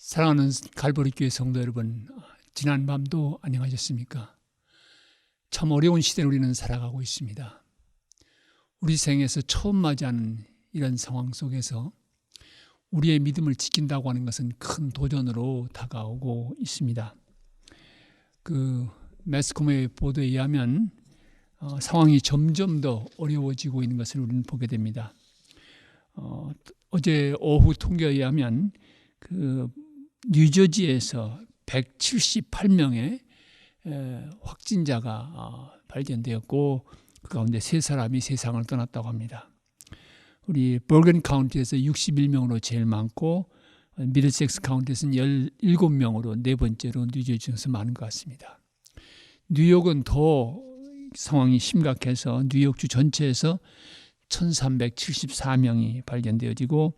사랑하는 갈보리 교회 성도 여러분, 지난 밤도 안녕하셨습니까? 참 어려운 시대를 우리는 살아가고 있습니다. 우리 생에서 처음 맞이하는 이런 상황 속에서 우리의 믿음을 지킨다고 하는 것은 큰 도전으로 다가오고 있습니다. 매스컴의 보도에 의하면 상황이 점점 더 어려워지고 있는 것을 우리는 보게 됩니다. 어제 오후 통계에 의하면 뉴저지에서 178명의 확진자가 발견되었고 그 가운데 3사람이 세상을 떠났다고 합니다. 우리 버건 카운티에서 61명으로 제일 많고 미들섹스 카운티에서는 17명으로 네 번째로 뉴저지 중에서 많은 것 같습니다. 뉴욕은 더 상황이 심각해서 뉴욕주 전체에서 1374명이 발견되어지고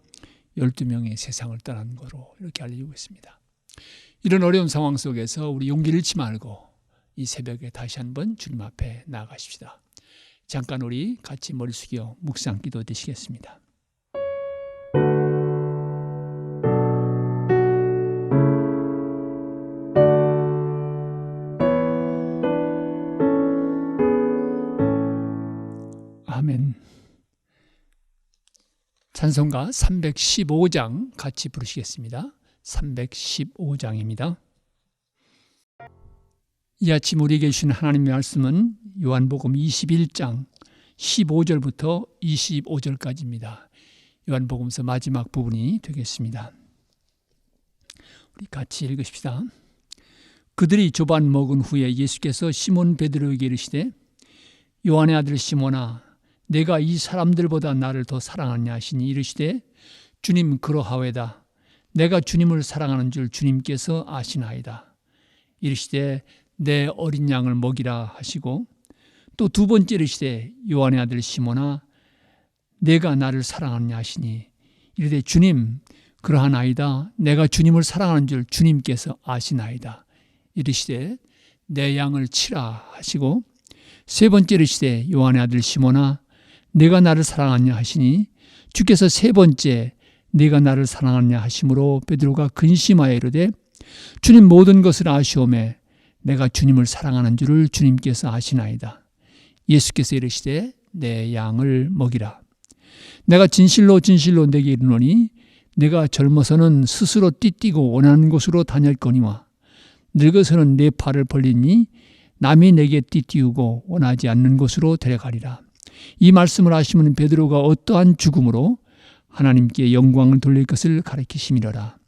12명이 세상을 떠난 거로 이렇게 알려지고 있습니다. 이런 어려운 상황 속에서 우리 용기를 잃지 말고 이 새벽에 다시 한번 주님 앞에 나아가십시다. 잠깐 우리 같이 머리 숙여 묵상 기도 드시겠습니다. 아멘. 찬송가 315장 같이 부르시겠습니다. 315장입니다. 이 아침 우리에게 주신 하나님의 말씀은 요한복음 21장 15절부터 25절까지입니다. 요한복음서 마지막 부분이 되겠습니다. 우리 같이 읽으십시다. 그들이 조반 먹은 후에 예수께서 시몬 베드로에게 이르시되 요한의 아들 시몬아 내가 이 사람들보다 나를 더 사랑하느냐 하시니 이르시되 주님 그러하외다. 내가 주님을 사랑하는 줄 주님께서 아시나이다. 이르시되 내 어린 양을 먹이라 하시고 또 두 번째 이르시되 요한의 아들 시몬아 내가 나를 사랑하느냐 하시니 이르되 주님 그러하나이다. 내가 주님을 사랑하는 줄 주님께서 아시나이다. 이르시되 내 양을 치라 하시고 세 번째 이르시되 요한의 아들 시몬아 내가 나를 사랑하느냐 하시니 주께서 세 번째 내가 나를 사랑하느냐 하심으로 베드로가 근심하여 이르되 주님 모든 것을 아시오매 내가 주님을 사랑하는 줄을 주님께서 아시나이다. 예수께서 이르시되 내 양을 먹이라. 내가 진실로 진실로 내게 이르노니 내가 젊어서는 스스로 띠뛰고 원하는 곳으로 다녔거니와 늙어서는 내 팔을 벌리니 남이 내게 띠띠우고 원하지 않는 곳으로 데려가리라. 이 말씀을 하시면 베드로가 어떠한 죽음으로 하나님께 영광을 돌릴 것을 가리키심이로라.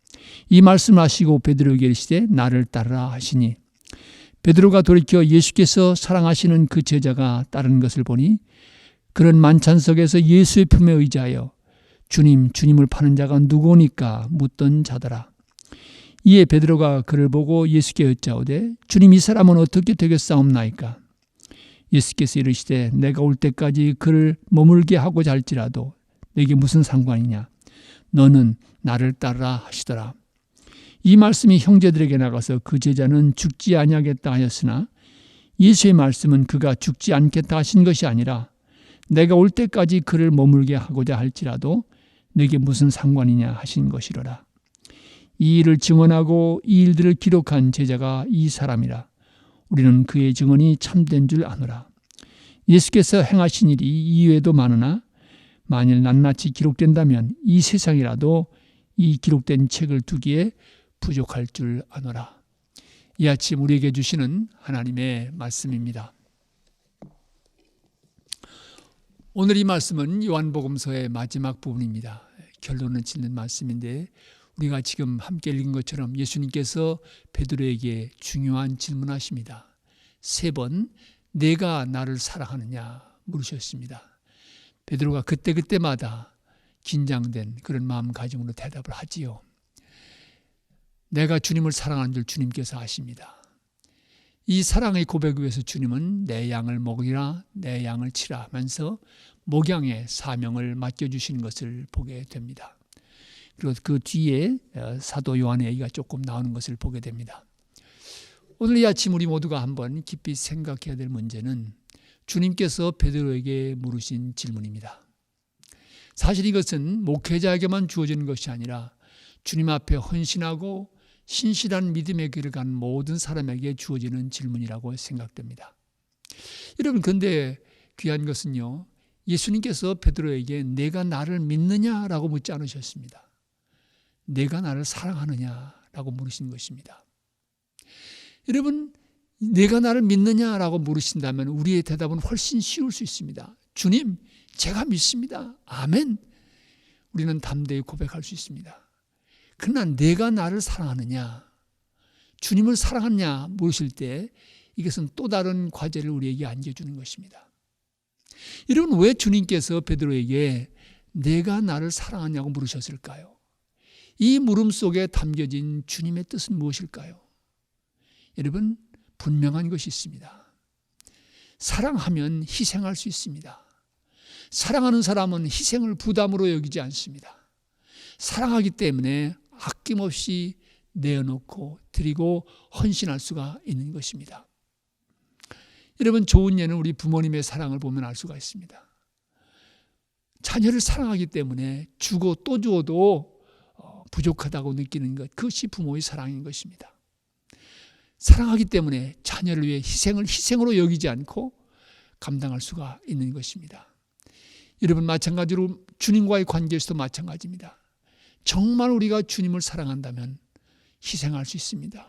이 말씀을 하시고 베드로에게 이르시되 나를 따르라 하시니 베드로가 돌이켜 예수께서 사랑하시는 그 제자가 따르는 것을 보니 그런 만찬석에서 예수의 품에 의지하여 주님을 파는 자가 누구니까 묻던 자더라. 이에 베드로가 그를 보고 예수께 여짜오되 주님 이 사람은 어떻게 되겠사옵나이까? 예수께서 이르시되 내가 올 때까지 그를 머물게 하고자 할지라도 내게 무슨 상관이냐? 너는 나를 따르라 하시더라. 이 말씀이 형제들에게 나가서 그 제자는 죽지 아니하겠다 하였으나 예수의 말씀은 그가 죽지 않겠다 하신 것이 아니라 내가 올 때까지 그를 머물게 하고자 할지라도 내게 무슨 상관이냐 하신 것이로라. 이 일을 증언하고 이 일들을 기록한 제자가 이 사람이라. 우리는 그의 증언이 참된 줄 아노라. 예수께서 행하신 일이 이외에도 많으나 만일 낱낱이 기록된다면 이 세상이라도 이 기록된 책을 두기에 부족할 줄 아노라. 이 아침 우리에게 주시는 하나님의 말씀입니다. 오늘 이 말씀은 요한복음서의 마지막 부분입니다. 결론을 짓는 말씀인데 우리가 지금 함께 읽은 것처럼 예수님께서 베드로에게 중요한 질문하십니다. 3번 내가 나를 사랑하느냐 물으셨습니다. 베드로가 그때마다 긴장된 그런 마음가짐으로 대답을 하지요. 내가 주님을 사랑하는 줄 주님께서 아십니다. 이 사랑의 고백 위에서 주님은 내 양을 먹이라 내 양을 치라 하면서 목양의 사명을 맡겨주시는 것을 보게 됩니다. 그리고 그 뒤에 사도 요한의 얘기가 조금 나오는 것을 보게 됩니다. 오늘 이 아침 우리 모두가 한번 깊이 생각해야 될 문제는 주님께서 베드로에게 물으신 질문입니다. 사실 이것은 목회자에게만 주어지는 것이 아니라 주님 앞에 헌신하고 신실한 믿음의 길을 간 모든 사람에게 주어지는 질문이라고 생각됩니다. 여러분, 그런데 귀한 것은요, 예수님께서 베드로에게 내가 나를 믿느냐라고 묻지 않으셨습니다. 내가 나를 사랑하느냐라고 물으신 것입니다. 여러분, 내가 나를 믿느냐라고 물으신다면 우리의 대답은 훨씬 쉬울 수 있습니다. 주님, 제가 믿습니다. 아멘. 우리는 담대히 고백할 수 있습니다. 그러나 내가 나를 사랑하느냐, 주님을 사랑하느냐 물으실 때 이것은 또 다른 과제를 우리에게 안겨주는 것입니다. 여러분, 왜 주님께서 베드로에게 내가 나를 사랑하냐고 물으셨을까요? 이 물음 속에 담겨진 주님의 뜻은 무엇일까요? 여러분, 분명한 것이 있습니다. 사랑하면 희생할 수 있습니다. 사랑하는 사람은 희생을 부담으로 여기지 않습니다. 사랑하기 때문에 아낌없이 내어놓고 드리고 헌신할 수가 있는 것입니다. 여러분, 좋은 예는 우리 부모님의 사랑을 보면 알 수가 있습니다. 자녀를 사랑하기 때문에 주고 또 주어도 부족하다고 느끼는 것, 그것이 부모의 사랑인 것입니다. 사랑하기 때문에 자녀를 위해 희생을 희생으로 여기지 않고 감당할 수가 있는 것입니다. 여러분, 마찬가지로 주님과의 관계에서도 마찬가지입니다. 정말 우리가 주님을 사랑한다면 희생할 수 있습니다.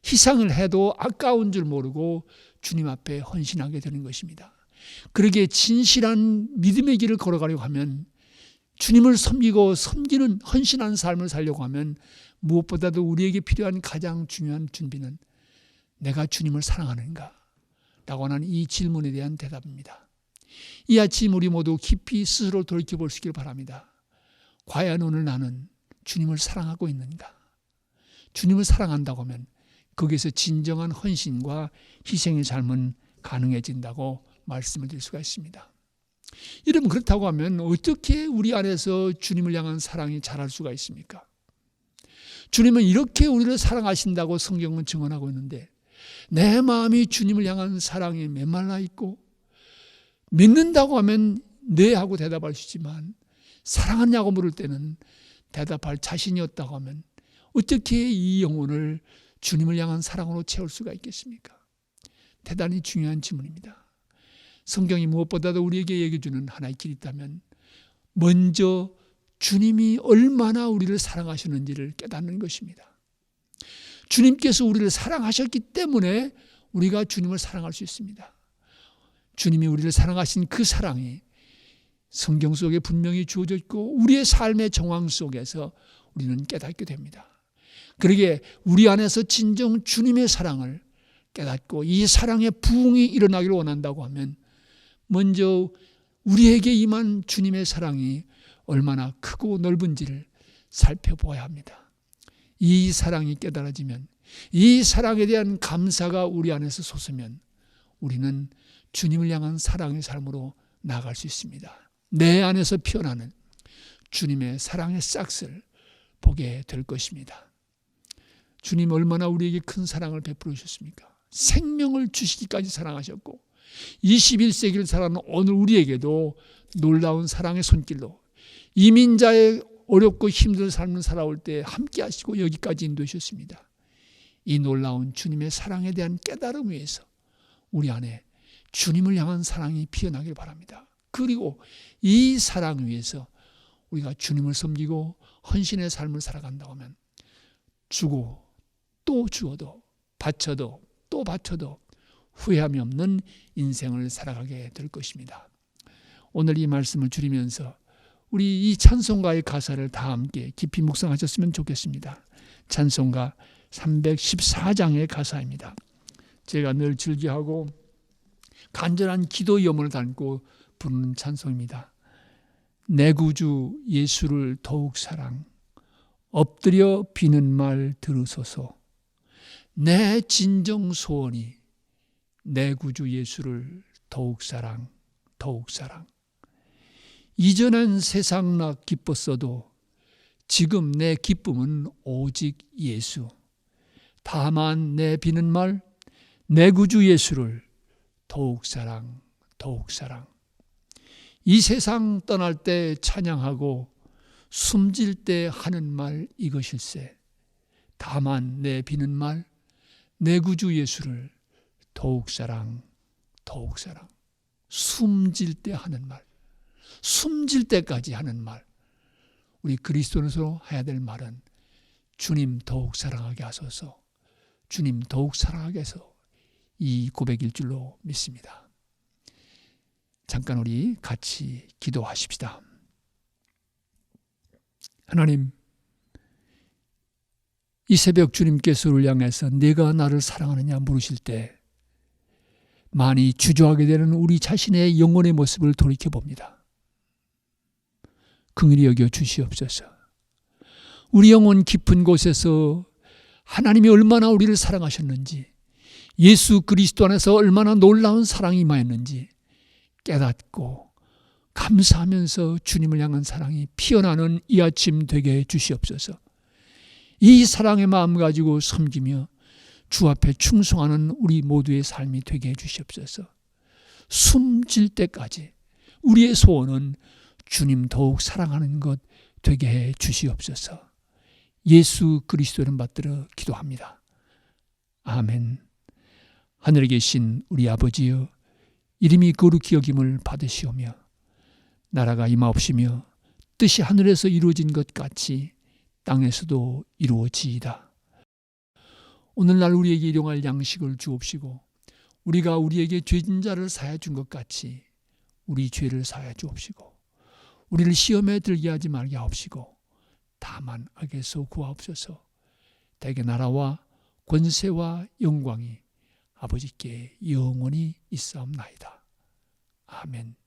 희생을 해도 아까운 줄 모르고 주님 앞에 헌신하게 되는 것입니다. 그러기에 진실한 믿음의 길을 걸어가려고 하면, 주님을 섬기고 섬기는 헌신하는 삶을 살려고 하면 무엇보다도 우리에게 필요한 가장 중요한 준비는 내가 주님을 사랑하는가? 라고 하는 이 질문에 대한 대답입니다. 이 아침 우리 모두 깊이 스스로 돌이켜볼 수 있기를 바랍니다. 과연 오늘 나는 주님을 사랑하고 있는가? 주님을 사랑한다고 하면 거기에서 진정한 헌신과 희생의 삶은 가능해진다고 말씀을 드릴 수가 있습니다. 여러분, 그렇다고 하면 어떻게 우리 안에서 주님을 향한 사랑이 자랄 수가 있습니까? 주님은 이렇게 우리를 사랑하신다고 성경은 증언하고 있는데 내 마음이 주님을 향한 사랑에 메말라 있고, 믿는다고 하면 네 하고 대답할 수 있지만 사랑하냐고 물을 때는 대답할 자신이 없다고 하면 어떻게 이 영혼을 주님을 향한 사랑으로 채울 수가 있겠습니까? 대단히 중요한 질문입니다. 성경이 무엇보다도 우리에게 얘기해 주는 하나의 길이 있다면 먼저 주님이 얼마나 우리를 사랑하셨는지를 깨닫는 것입니다. 주님께서 우리를 사랑하셨기 때문에 우리가 주님을 사랑할 수 있습니다. 주님이 우리를 사랑하신 그 사랑이 성경 속에 분명히 주어져 있고 우리의 삶의 정황 속에서 우리는 깨닫게 됩니다. 그러기에 우리 안에서 진정 주님의 사랑을 깨닫고 이 사랑의 부흥이 일어나기를 원한다고 하면 먼저 우리에게 임한 주님의 사랑이 얼마나 크고 넓은지를 살펴보아야 합니다. 이 사랑이 깨달아지면, 이 사랑에 대한 감사가 우리 안에서 솟으면 우리는 주님을 향한 사랑의 삶으로 나아갈 수 있습니다. 내 안에서 피어나는 주님의 사랑의 싹을 보게 될 것입니다. 주님 얼마나 우리에게 큰 사랑을 베풀어 주셨습니까? 생명을 주시기까지 사랑하셨고 21세기를 살아가는 오늘 우리에게도 놀라운 사랑의 손길로 이민자의 어렵고 힘든 삶을 살아올 때 함께 하시고 여기까지 인도하셨습니다. 이 놀라운 주님의 사랑에 대한 깨달음 위에서 우리 안에 주님을 향한 사랑이 피어나길 바랍니다. 그리고 이 사랑 위에서 우리가 주님을 섬기고 헌신의 삶을 살아간다고 하면 주고 또 주어도 바쳐도 또 바쳐도 후회함이 없는 인생을 살아가게 될 것입니다. 오늘 이 말씀을 줄이면서 우리 이 찬송가의 가사를 다 함께 깊이 묵상하셨으면 좋겠습니다. 찬송가 314장의 가사입니다. 제가 늘 즐겨하고 간절한 기도의 염원을 담고 부르는 찬송입니다. 내 구주 예수를 더욱 사랑, 엎드려 비는 말 들으소서. 내 진정 소원이 내 구주 예수를 더욱 사랑, 더욱 사랑. 이전엔 세상 나 기뻤어도 지금 내 기쁨은 오직 예수. 다만 내 비는 말, 내 구주 예수를 더욱 사랑, 더욱 사랑. 이 세상 떠날 때 찬양하고 숨질 때 하는 말 이것일세. 다만 내 비는 말, 내 구주 예수를 더욱 사랑, 더욱 사랑. 숨질 때 하는 말, 숨질 때까지 하는 말. 우리 그리스도인으로 해야 될 말은 주님 더욱 사랑하게 하소서, 주님 더욱 사랑하게 해서 이 고백일 줄로 믿습니다. 잠깐 우리 같이 기도하십시다. 하나님, 이 새벽 주님께서 우리를 향해서 내가 나를 사랑하느냐 물으실 때 많이 주저하게 되는 우리 자신의 영혼의 모습을 돌이켜봅니다. 긍휼히 여겨 주시옵소서. 우리 영혼 깊은 곳에서 하나님이 얼마나 우리를 사랑하셨는지, 예수 그리스도 안에서 얼마나 놀라운 사랑이 임하였는지 깨닫고 감사하면서 주님을 향한 사랑이 피어나는 이 아침 되게 해 주시옵소서. 이 사랑의 마음 가지고 섬기며 주 앞에 충성하는 우리 모두의 삶이 되게 해 주시옵소서. 숨질 때까지 우리의 소원은 주님 더욱 사랑하는 것 되게 해 주시옵소서. 예수 그리스도를 받들어 기도합니다. 아멘. 하늘에 계신 우리 아버지여, 이름이 거룩히 여김을 받으시오며 나라가 임하옵시며 뜻이 하늘에서 이루어진 것 같이 땅에서도 이루어지이다. 오늘날 우리에게 일용할 양식을 주옵시고 우리가 우리에게 죄진 자를 사하여 준 것 같이 우리 죄를 사하여 주옵시고 우리를 시험에 들게 하지 말게 하옵시고 다만 악에서 구하옵소서. 대개 나라와 권세와 영광이 아버지께 영원히 있사옵나이다. 아멘.